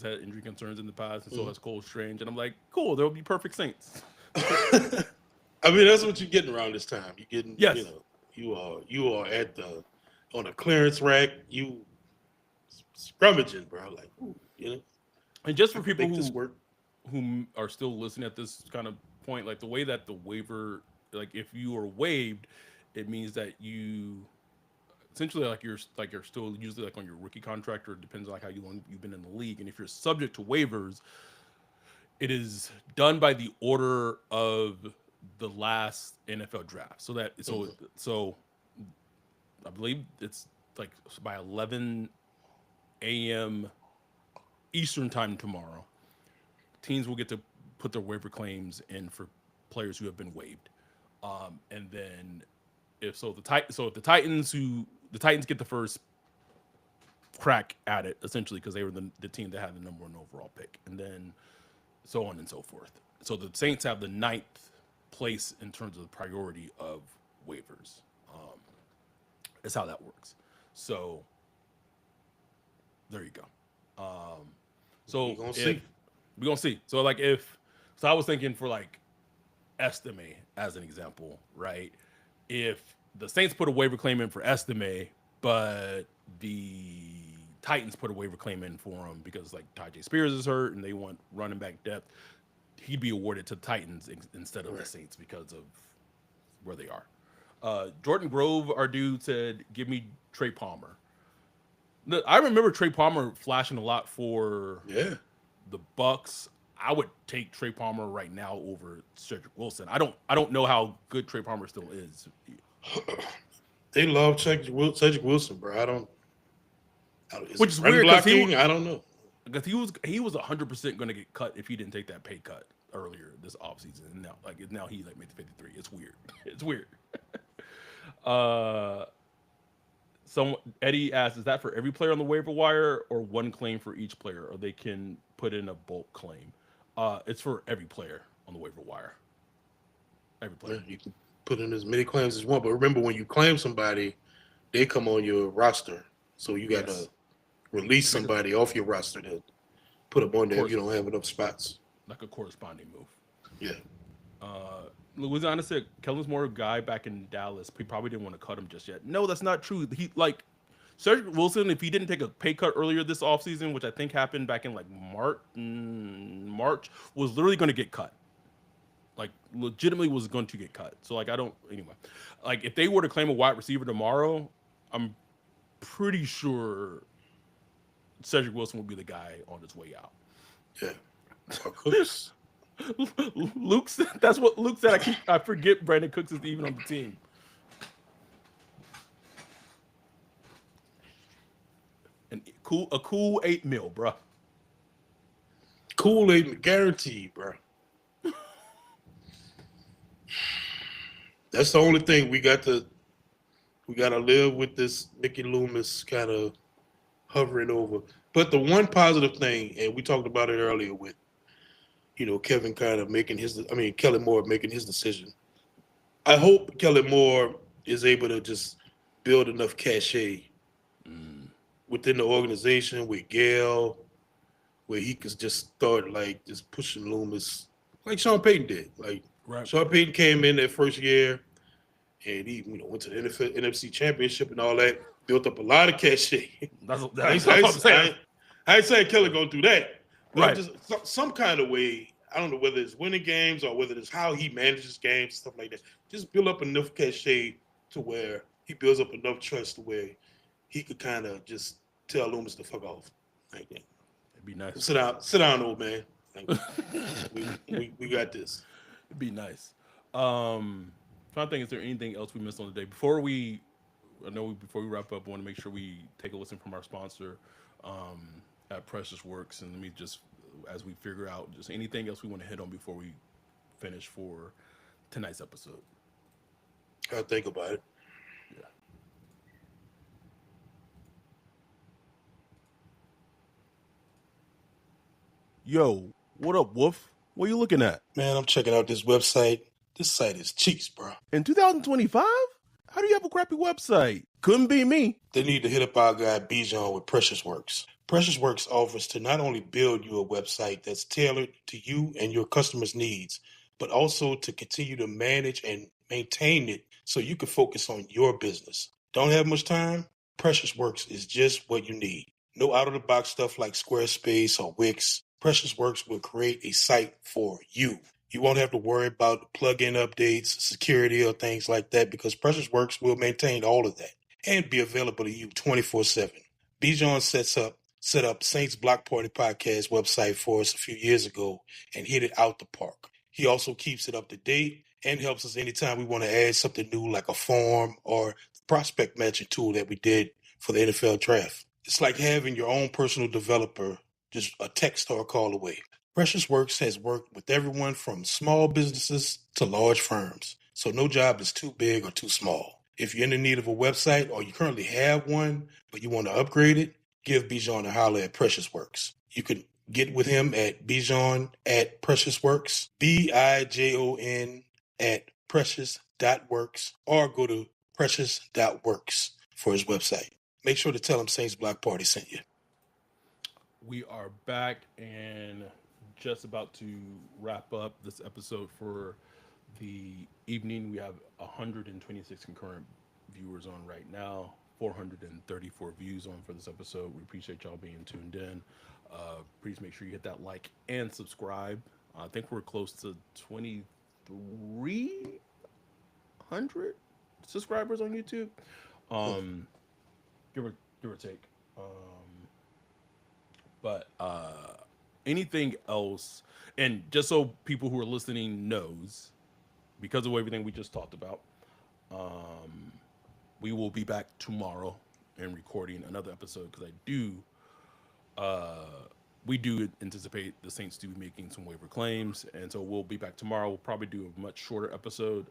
had injury concerns in the past, and so has Cole Strange, and I'm like, cool, there'll be perfect Saints. I mean, that's what you're getting around this time. You're getting, Yes. you are on a clearance rack. You scrummaging, bro. Like, And just for people make this work. who are still listening at this kind of point, like the way that the waiver, like if you are waived, it means that you essentially you're still usually like on your rookie contract, or it depends on like how long you've been in the league. And if you're subject to waivers, it is done by the order of the last NFL draft. So I believe it's like by 11 a.m. Eastern time tomorrow, teams will get to put their waiver claims in for players who have been waived. And then if the Titans get the first crack at it, essentially, because they were the team that had the number 1 overall pick, and then so on and so forth. So the Saints have the 9th place in terms of the priority of waivers. That's how that works. So there you go. So we're gonna see. So I was thinking for like Estime as an example, right? If the Saints put a waiver claim in for Estime, but the Titans put a waiver claim in for him because like Tajay Spears is hurt and they want running back depth, he'd be awarded to the Titans instead of the Saints because of where they are. Jordan Grove, our dude, said, "Give me Trey Palmer." I remember Trey Palmer flashing a lot for the Bucks. I would take Trey Palmer right now over Cedric Wilson. I don't know how good Trey Palmer still is. They love Cedric Wilson, bro. Which is weird because I don't know. Because he was 100% going to get cut if he didn't take that pay cut earlier this offseason. And now he made the 53. It's weird. It's weird. Eddie asks, is that for every player on the waiver wire or one claim for each player, or they can put in a bulk claim? It's for every player on the waiver wire. Every player. Yeah, you can put in as many claims as you want, but remember when you claim somebody, they come on your roster, so you got to release somebody off your roster to put them on there if you don't have enough spots. Like a corresponding move. Yeah. Louisiana said Kellen's more a guy back in Dallas. He probably didn't want to cut him just yet. No, that's not true. Cedric Wilson, if he didn't take a pay cut earlier this offseason, which I think happened back in like March, was literally going to get cut. Like legitimately was going to get cut. So anyway. Like if they were to claim a wide receiver tomorrow, I'm pretty sure Cedric Wilson would be the guy on his way out. Yeah. Cooks. Luke said, that's what Luke said. I forget Brandon Cooks is even on the team. And a cool $8 million, bro. Cool $8 guaranteed, bro. That's the only thing we got to live with, this Mickey Loomis kind of hovering over. But the one positive thing, and we talked about it earlier with, Kellen Moore making his decision. I hope Kellen Moore is able to just build enough cachet within the organization with Gail, where he could just start just pushing Loomis like Sean Payton did. Sean Payton came in that first year and he went to the NFC Championship and all that, built up a lot of cachet. That's what I'm saying. I ain't saying Kellen gonna do that. Right. Just some kind of way, I don't know whether it's winning games or whether it's how he manages games, stuff like that. Just build up enough cachet to where he builds up enough trust to where he could kind of just tell Loomis to fuck off. Like that. It'd be nice. Sit down, old man. We got this. It'd be nice. Trying to think, is there anything else we missed on the day? Before we wrap up, I want to make sure we take a listen from our sponsor at Precious Works, and let me just, as we figure out just anything else we want to hit on before we finish for tonight's episode. I'll think about it. Yeah. Yo, what up, Wolf? What are you looking at? Man, I'm checking out this website. This site is cheeks, bro. In 2025? How do you have a crappy website? Couldn't be me. They need to hit up our guy Bijan with Precious Works. Precious Works offers to not only build you a website that's tailored to you and your customers' needs, but also to continue to manage and maintain it so you can focus on your business. Don't have much time? Precious Works is just what you need. No out-of-the-box stuff like Squarespace or Wix. Precious Works will create a site for you. You won't have to worry about plugin updates, security, or things like that because Precious Works will maintain all of that and be available to you 24/7. Bijan set up Saints Block Party Podcast website for us a few years ago and hit it out the park. He also keeps it up to date and helps us anytime we want to add something new like a form or prospect matching tool that we did for the NFL draft. It's like having your own personal developer just a text or a call away. Precious Works has worked with everyone from small businesses to large firms, so no job is too big or too small. If you're in the need of a website or you currently have one, but you want to upgrade it, give Bijan a holler at Precious Works. You can get with him at Bijan at Precious Works, BIJON at precious.works, or go to precious.works for his website. Make sure to tell him Saints Block Party sent you. We are back and just about to wrap up this episode for the evening. We have 126 concurrent viewers on right now, 434 views on for this episode. We appreciate y'all being tuned in. Please make sure you hit that like and subscribe. I think we're close to 2,300 subscribers on YouTube. Give or take. But anything else, and just so people who are listening knows, because of everything we just talked about, we will be back tomorrow and recording another episode because we do anticipate the Saints to be making some waiver claims, and so we'll be back tomorrow. We'll probably do a much shorter episode,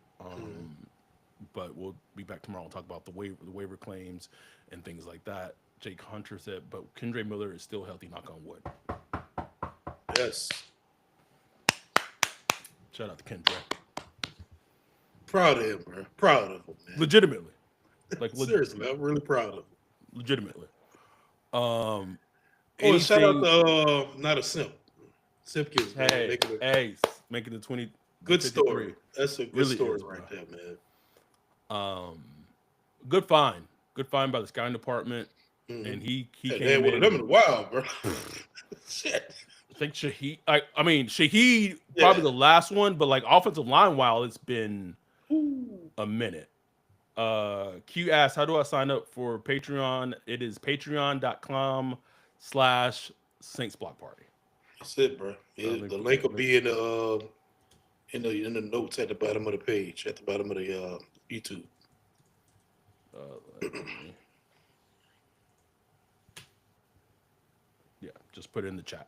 but we'll be back tomorrow and talk about the waiver claims and things like that. Jake Hunter said, but Kendre Miller is still healthy, knock on wood. Yes. Shout out to Kendre. Proud of him, bro. Proud of him, man. Legitimately. Seriously, I'm really proud of him. Legitimately. Shout out to not a simp. Simp kids, man. Making the 20. Good 53. Story. That's a good really story right there, man. Good find. Good find by the scouting department. Mm-hmm. And he came in. One of them in a while, bro. Shit. I think Shaheed. Shaheed probably the last one, but like offensive line, while it's been a minute. Q asks, how do I sign up for Patreon? It is patreon.com/Saints Block Party. That's it, bro. The link will be in the notes at the bottom of the page, at the bottom of the YouTube. Yeah, just put it in the chat.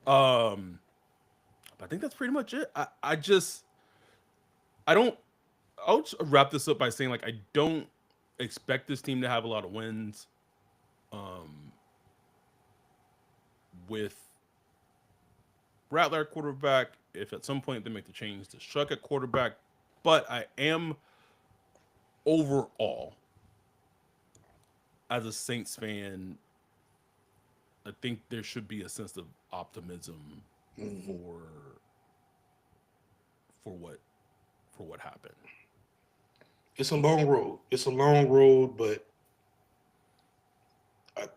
I think that's pretty much it. I'll just wrap this up by saying, like, I don't expect this team to have a lot of wins. With Rattler at quarterback, if at some point they make the change to Shuck at quarterback, but I am overall, as a Saints fan, I think there should be a sense of optimism for what happened. It's a long road. But I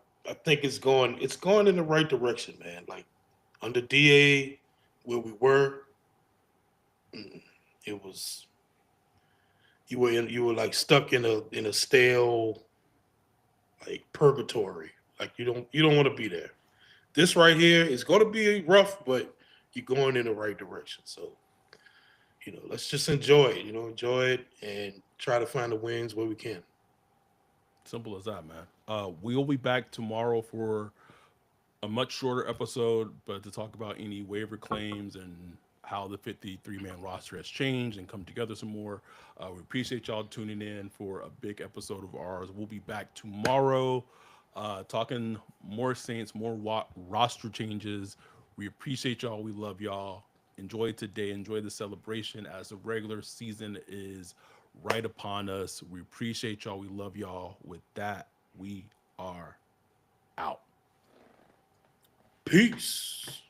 think it's going in the right direction, man. Like under DA, where we were, it was you were like stuck in a stale like purgatory. Like you don't want to be there. This right here is going to be rough, but you're going in the right direction. So, let's just enjoy it. Enjoy it and try to find the wins where we can. Simple as that, man. We'll be back tomorrow for a much shorter episode, but to talk about any waiver claims and how the 53-man roster has changed and come together some more. We appreciate y'all tuning in for a big episode of ours. We'll be back tomorrow talking more Saints, more roster changes. We appreciate y'all. We love y'all. Enjoy today. Enjoy the celebration as the regular season is right upon us. We appreciate y'all. We love y'all. With that, we are out. Peace.